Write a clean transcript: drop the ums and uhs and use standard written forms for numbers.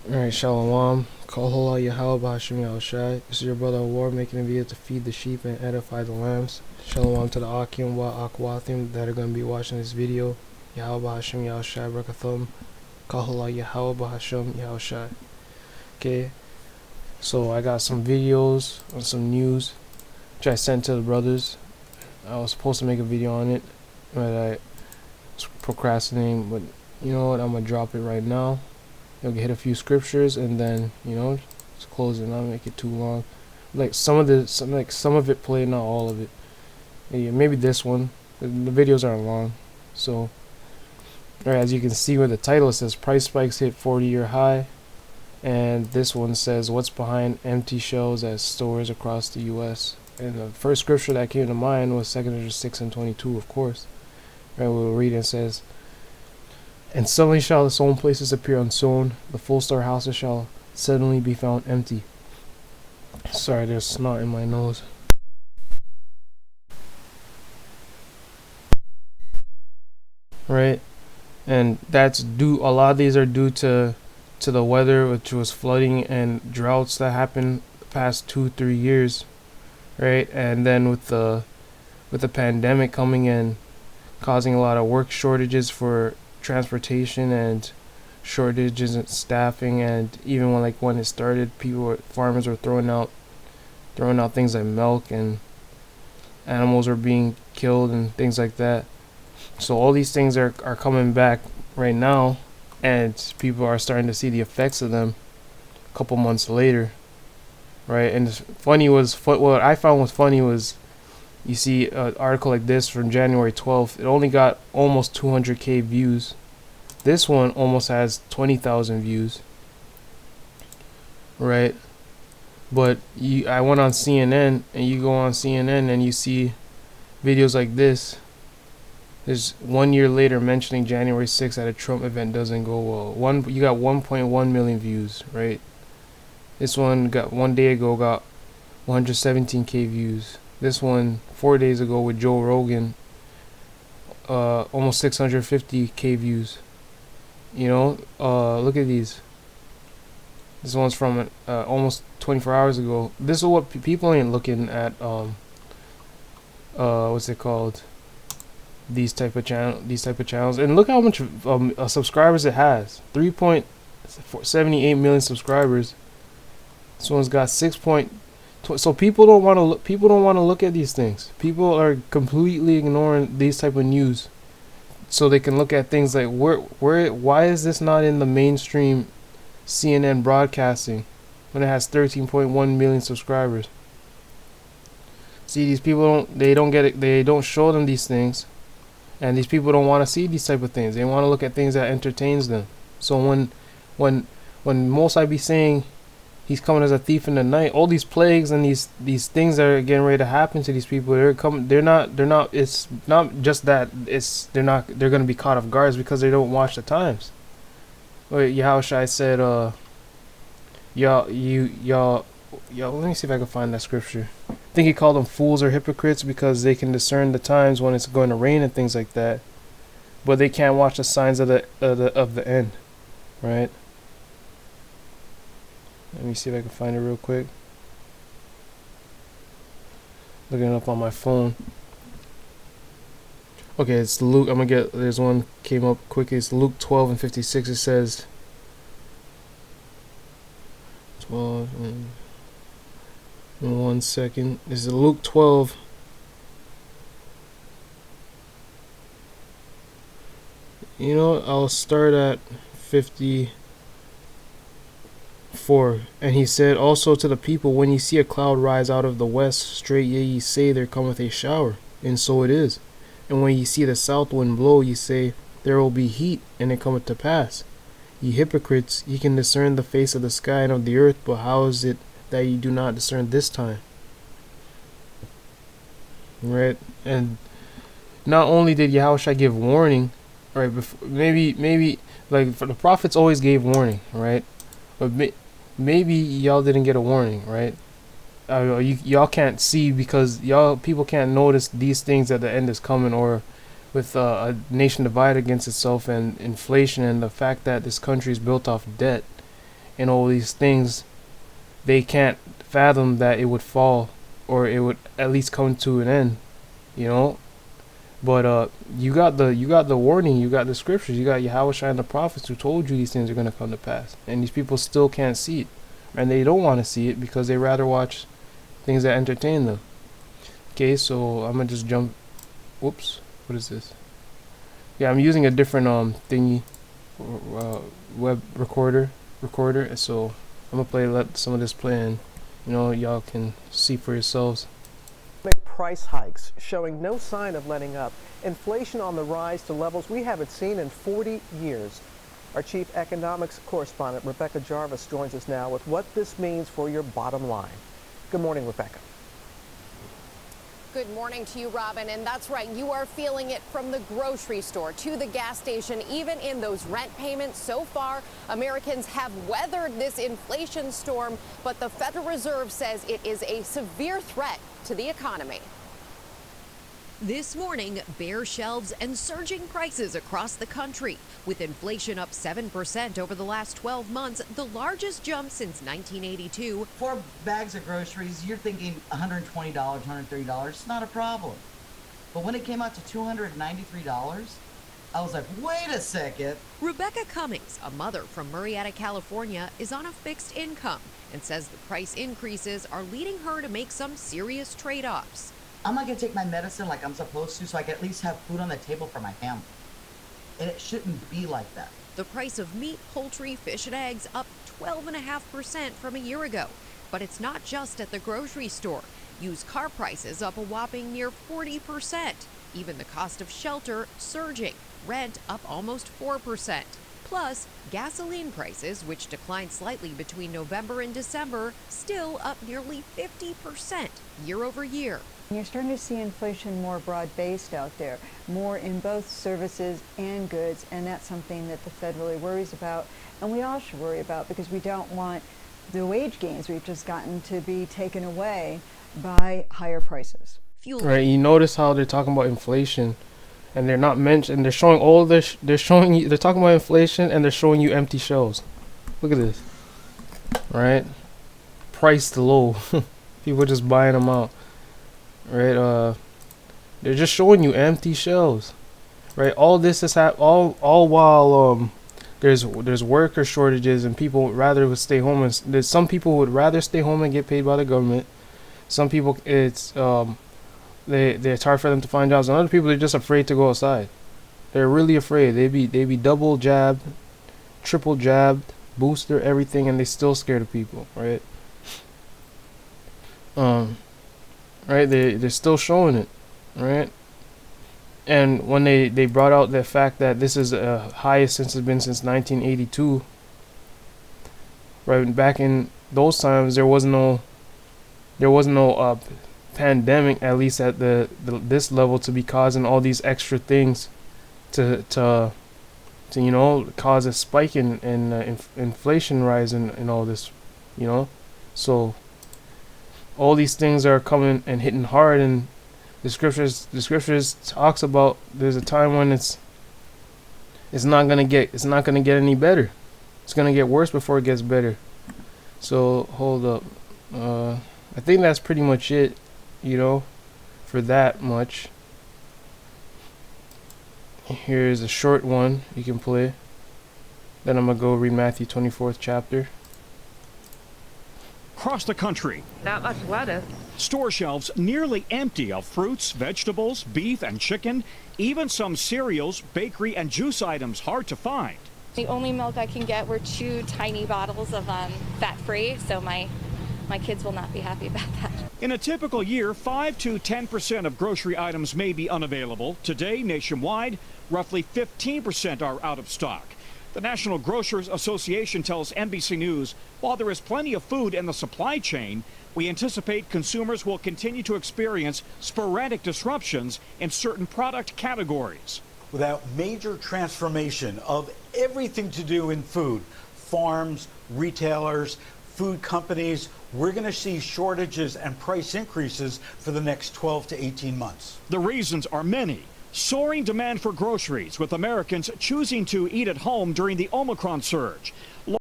Alright, Shalom. Kohola Yahweh Bahashim Yahushai. This is your brother War making a video to feed the sheep and edify the lambs. Shalom to the Akim wa Akwathim that are going to be watching this video. Yahweh Bahashim Yahushai Brakathum. Kohola Yahweh Bahashim Yahushai. Okay, so I got some videos on some news which I sent to the brothers. I was supposed to make a video on it, but I was procrastinating. But you know what? I'm going to drop it right now. You'll hit a few scriptures and then just close it, not make it too long. Like some of it played, not all of it. Yeah, maybe this one. The videos aren't long. So alright, as you can see where the title says price spikes hit 40-year high, and this one says what's behind empty shelves at stores across the US. And the first scripture that came to mind was 2 6 and 22, of course. Right, we'll read it. It says, "And suddenly shall the sown places appear unsown, the full storehouses shall suddenly be found empty." Sorry, there's snot in my nose. Right? And that's due, a lot of these are due to the weather, which was flooding and droughts that happened the past 2-3 years. Right? And then with the pandemic coming in, causing a lot of work shortages for transportation and shortages in staffing, and even when it started, farmers were throwing out things like milk, and animals were being killed and things like that. So all these things are coming back right now, and people are starting to see the effects of them a couple months later, right? And what I found was funny was, you see an article like this from January 12th, it only got almost 200k views. This one almost has 20,000 views, right? But I went on CNN, and you go on CNN and you see videos like this. There's 1 year later mentioning January 6th at a Trump event doesn't go well. You got 1.1 million views, right? This one got 1 day ago got 117k views. This one 4 days ago with Joe Rogan, almost 650k views. Look at these. This one's from almost 24 hours ago. This is what people ain't looking at. What's it called? These type of channels. And look how much subscribers it has. 3.78 million subscribers. This one's got 6. So people don't want to look. People don't want to look at these things. People are completely ignoring these type of news, so they can look at things like why is this not in the mainstream CNN broadcasting when it has 13.1 million subscribers? See, these people don't get it. They don't show them these things, and these people don't want to see these type of things. They want to look at things that entertains them. So when Mosai be saying he's coming as a thief in the night, all these plagues and these things that are getting ready to happen to these people, they're not it's not just that they're going to be caught off guard because they don't watch the times. Yahushua said y'all let me see if I can find that scripture. I think he called them fools or hypocrites because they can discern the times when it's going to rain and things like that, but they can't watch the signs of the end, right? Let me see if I can find it real quick. Looking it up on my phone. Okay, it's Luke. There's one came up quickly. It's Luke 12 and 56. It says 12 and 1 second. This is Luke 12. I'll start at 54. And he said also to the people, when ye see a cloud rise out of the west, straight ye say, there cometh a shower, and so it is. And when ye see the south wind blow, ye say, there will be heat, and it cometh to pass. Ye hypocrites, ye can discern the face of the sky and of the earth, but how is it that ye do not discern this time? Right? And not only did Yahushua give warning, right? Maybe like for the prophets always gave warning, right? But maybe y'all didn't get a warning, right? Y'all can't see because people can't notice these things at the end is coming, or with a nation divided against itself and inflation and the fact that this country is built off debt. and all these things, they can't fathom that it would fall, or it would at least come to an end, you know. But you got the warning, you got the scriptures, you got Yahweh and the prophets who told you these things are going to come to pass, and these people still can't see it, and they don't want to see it because they rather watch things that entertain them. Okay, so I'm gonna just jump. Whoops, what is this? Yeah, I'm using a different thingy, web recorder, so I'm gonna let some of this play, and y'all can see for yourselves. Price hikes showing no sign of letting up. Inflation on the rise to levels we haven't seen in 40 years. Our chief economics correspondent, Rebecca Jarvis, joins us now with what this means for your bottom line. Good morning, Rebecca. Good morning to you, Robin. And that's right, you are feeling it from the grocery store to the gas station, even in those rent payments. So far, Americans have weathered this inflation storm, but the Federal Reserve says it is a severe threat to the economy. This morning, bare shelves and surging prices across the country. With inflation up 7% over the last 12 months, the largest jump since 1982. 4 bags of groceries, you're thinking $120, $130, it's not a problem. But when it came out to $293, I was like, wait a second. Rebecca Cummings, a mother from Murrieta, California, is on a fixed income and says the price increases are leading her to make some serious trade-offs. I'm not going to take my medicine like I'm supposed to so I can at least have food on the table for my family. And it shouldn't be like that. The price of meat, poultry, fish, and eggs up 12.5% from a year ago. But it's not just at the grocery store. Used car prices up a whopping near 40%. Even the cost of shelter surging. Rent up almost 4%. Plus, gasoline prices, which declined slightly between November and December, still up nearly 50% year over year. You're starting to see inflation more broad-based out there, more in both services and goods, and that's something that the Fed really worries about, and we all should worry about, because we don't want the wage gains we've just gotten to be taken away by higher prices. Fuel. Right, you notice how they're talking about inflation, and they're not mentioned. They're showing all this. They're talking about inflation, and they're showing you empty shelves. Look at this. Right, priced low. People are just buying them out. Right, they're just showing you empty shelves. Right, all this is all while there's worker shortages, and people would rather stay home. And there's some people would rather stay home and get paid by the government. Some people it's hard for them to find jobs, and other people are just afraid to go outside. They're really afraid. They be double jabbed, triple jabbed, booster, everything, and they still scared of people. Right. Right, they're still showing it, right? And when they brought out the fact that this is the highest since it's been since 1982, right? Back in those times, there was no pandemic, at least at this level, to be causing all these extra things to cause a spike in inflation rise and all this, so. All these things are coming and hitting hard, and the scriptures talks about there's a time when it's not gonna get any better. It's gonna get worse before it gets better. So hold up, I think that's pretty much it, for that much. Here's a short one you can play. Then I'm gonna go read Matthew 24th chapter. Across the country, not much lettuce. Store shelves nearly empty of fruits, vegetables, beef and chicken, even some cereals, bakery and juice items hard to find. The only milk I can get were 2 tiny bottles of fat-free, so my kids will not be happy about that. In a typical year, 5 to 10% of grocery items may be unavailable. Today, nationwide, roughly 15% are out of stock. The National Grocers Association tells NBC News, while there is plenty of food in the supply chain, we anticipate consumers will continue to experience sporadic disruptions in certain product categories. Without major transformation of everything to do in food, farms, retailers, food companies, we're going to see shortages and price increases for the next 12 to 18 months. The reasons are many. Soaring demand for groceries, with Americans choosing to eat at home during the Omicron surge.